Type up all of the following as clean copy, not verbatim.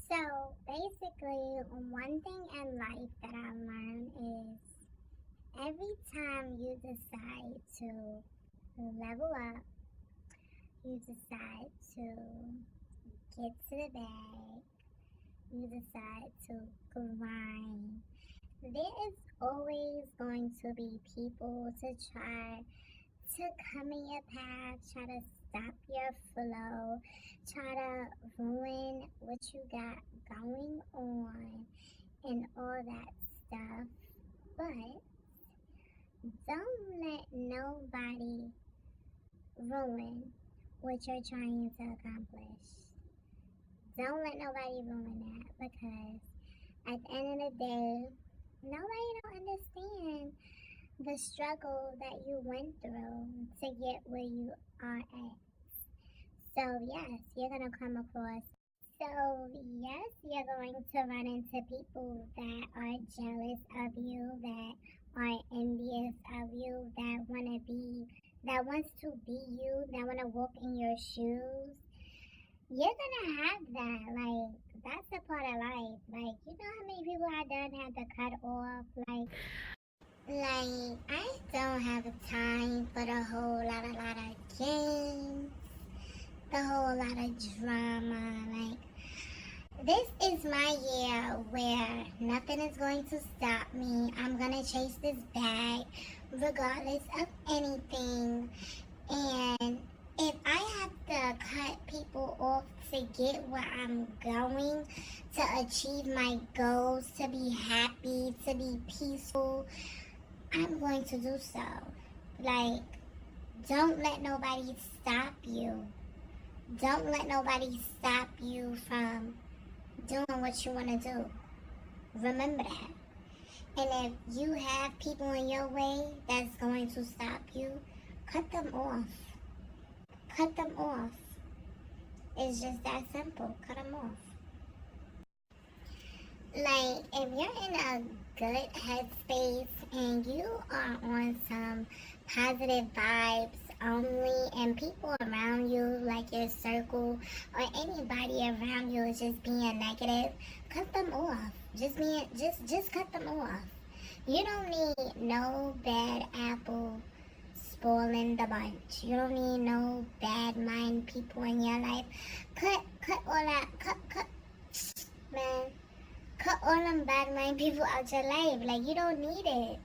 So basically, one thing in life that I learned is every time you decide to level up, you decide to get to the bag, you decide to grind, there is always going to be people to try to come in your path, try to stop your flow, try to ruin what you got going on and all that stuff. But don't let nobody ruin what you're trying to accomplish. Don't let nobody ruin that, because at the end of the day, nobody don't understand the struggle that you went through to get where you are at. So yes, you're going to come across. So yes, you're going to run into people that are jealous of you, that are envious of you, that wants to be you, that want to walk in your shoes. You're gonna have that. Like, that's a part of life. Like, you know how many people I done had to cut off? Like, I don't have time for the whole lot of games, the whole lot of drama. Like, this is my year where nothing is going to stop me. I'm gonna chase this bag regardless of anything. And if I have to cut people off to get where I'm going, to achieve my goals, to be happy, to be peaceful, I'm going to do so. Like, don't let nobody stop you. Don't let nobody stop you from doing what you want to do. Remember that. And if you have people in your way that's going to stop you, cut them off. Cut them off. It's just that simple. Cut them off. Like, if you're in a good headspace and you are on some positive vibes only, and people around you, like your circle or anybody around you, is just being negative, cut them off. Just cut them off. You don't need no bad apple spoiling the bunch. You don't need no bad mind people in your life. Cut all that. Man. Cut all them bad mind people out your life. Like, you don't need it.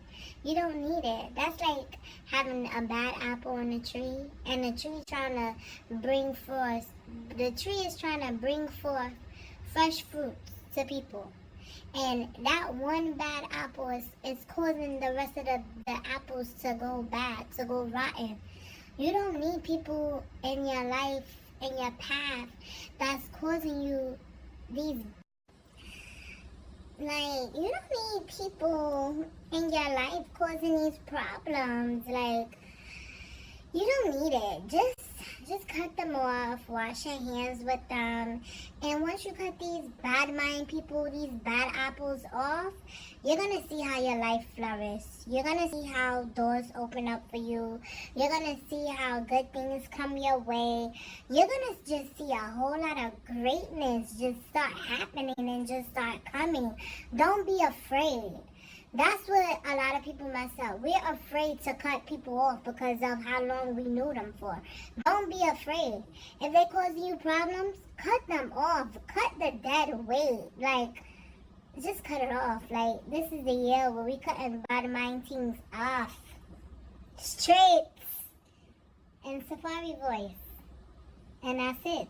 You don't need it. That's like having a bad apple on a tree, and the tree trying to bring forth. The tree is trying to bring forth fresh fruits to people. And that one bad apple is causing the rest of the apples to go bad, to go rotten. You don't need people in your life, in your path, that's causing you these. Like, you don't need people in your life causing these problems. Like, you don't need it. Just cut them off. Wash your hands with them. And once you cut these bad mind people, these bad apples off, you're going to see how your life flourishes. You're going to see how doors open up for you. You're going to see how good things come your way. You're going to just see a whole lot of greatness just start happening and just start coming. Don't be afraid. That's what a lot of people mess up. We're afraid to cut people off because of how long we knew them for. Don't be afraid. If they cause you problems, cut them off. Cut the dead weight. Like, just cut it off. Like, this is the year where we cutting bottom mind things off. Straight. In Safari voice. And that's it.